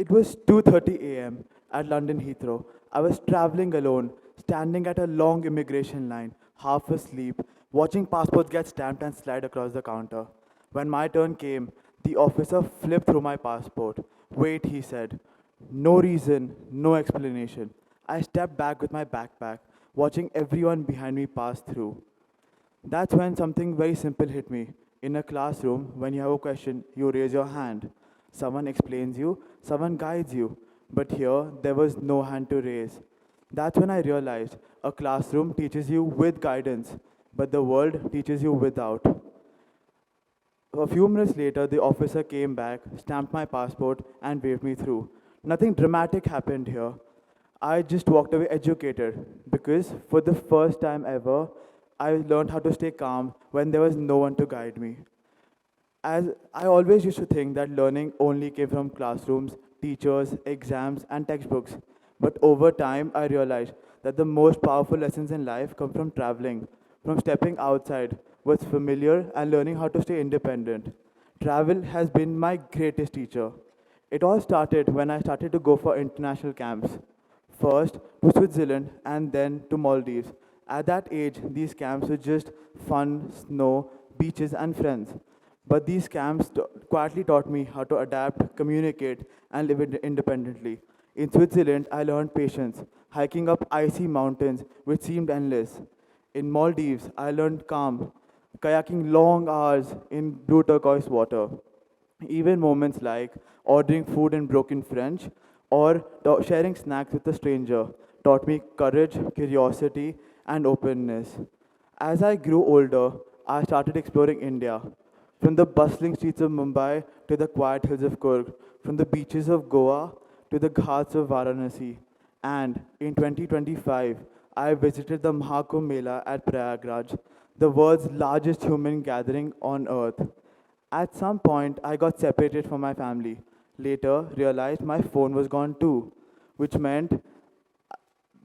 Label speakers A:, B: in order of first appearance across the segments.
A: It was 2:30 a.m. at London Heathrow. I was traveling alone, standing at a long immigration line, half asleep, watching passports get stamped and slide across the counter. When my turn came, the officer flipped through my passport. Wait, he said. No reason, no explanation. I stepped back with my backpack, watching everyone behind me pass through. That's when something very simple hit me. In a classroom, when you have a question, you raise your hand. Someone explains you, someone guides you. But here, there was no hand to raise. That's when I realized a classroom teaches you with guidance, but the world teaches you without. A few minutes later, the officer came back, stamped my passport, and waved me through. Nothing dramatic happened here. I just walked away educated because for the first time ever, I learned how to stay calm when there was no one to guide me. As I always used to think that learning only came from classrooms, teachers, exams, and textbooks. But over time, I realized that the most powerful lessons in life come from traveling, from stepping outside what's familiar and learning how to stay independent. Travel has been my greatest teacher. It all started when I started to go for international camps. First to Switzerland and then to Maldives. At that age, these camps were just fun, snow, beaches, and friends. But these camps quietly taught me how to adapt, communicate, and live independently. In Switzerland, I learned patience, hiking up icy mountains which seemed endless. In Maldives, I learned calm, kayaking long hours in blue turquoise water. Even moments like ordering food in broken French or sharing snacks with a stranger taught me courage, curiosity, and openness. As I grew older, I started exploring India. From the bustling streets of Mumbai to the quiet hills of Kurg, from the beaches of Goa to the ghats of Varanasi. And in 2025, I visited the Mahakumbh Mela at Prayagraj, the world's largest human gathering on earth. At some point, I got separated from my family. Later, realized my phone was gone too, which meant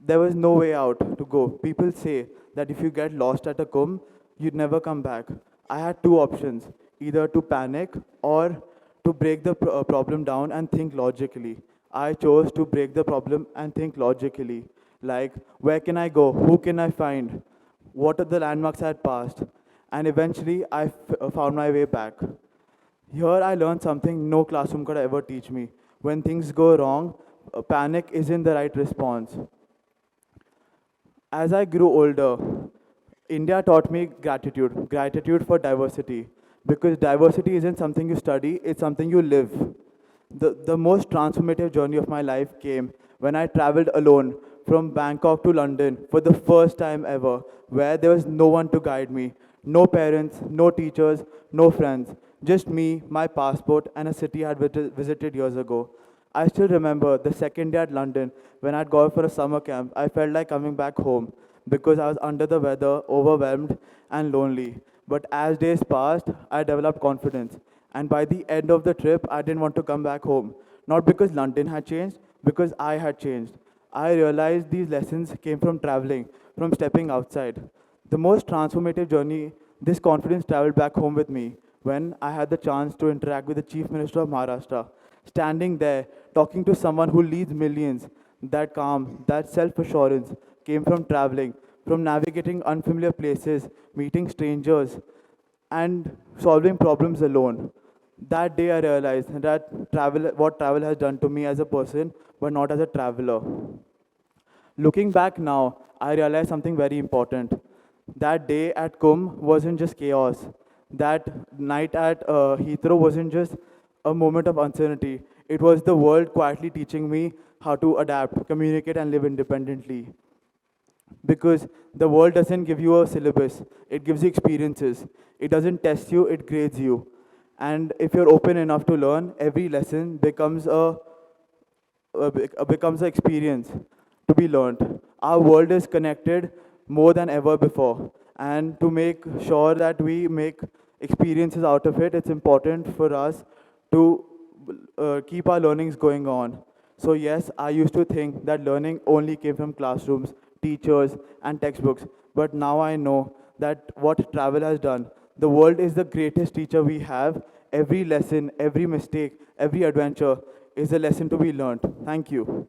A: there was no way out to go. People say that if you get lost at a Kumbh, you'd never come back. I had two options, either to panic or to break the problem down and think logically. I chose to break the problem and think logically. Like, where can I go? Who can I find? What are the landmarks I had passed? And eventually, I found my way back. Here, I learned something no classroom could ever teach me. When things go wrong, panic isn't the right response. As I grew older, India taught me gratitude for diversity. Because diversity isn't something you study, it's something you live. The most transformative journey of my life came when I traveled alone from Bangkok to London for the first time ever, where there was no one to guide me. No parents, no teachers, no friends. Just me, my passport, and a city I had visited years ago. I still remember the second day at London when I'd gone for a summer camp. I felt like coming back home because I was under the weather, overwhelmed, and lonely. But as days passed, I developed confidence. And by the end of the trip, I didn't want to come back home. Not because London had changed, because I had changed. I realized these lessons came from traveling, from stepping outside. The most transformative journey, this confidence traveled back home with me when I had the chance to interact with the Chief Minister of Maharashtra. Standing there, talking to someone who leads millions, that calm, that self assurance came from traveling, from navigating unfamiliar places, meeting strangers, and solving problems alone. That day I realized that what travel has done to me as a person, but not as a traveler. Looking back now, I realized something very important. That day at Kumbh wasn't just chaos. That night at Heathrow wasn't just a moment of uncertainty. It was the world quietly teaching me how to adapt, communicate, and live independently. Because the world doesn't give you a syllabus, it gives you experiences. It doesn't test you, it grades you. And if you're open enough to learn, every lesson becomes an experience to be learned. Our world is connected more than ever before. And to make sure that we make experiences out of it, it's important for us to keep our learnings going on. So yes, I used to think that learning only came from classrooms, teachers, and textbooks. But now I know that what travel has done, the world is the greatest teacher we have. Every lesson, every mistake, every adventure is a lesson to be learned. Thank you.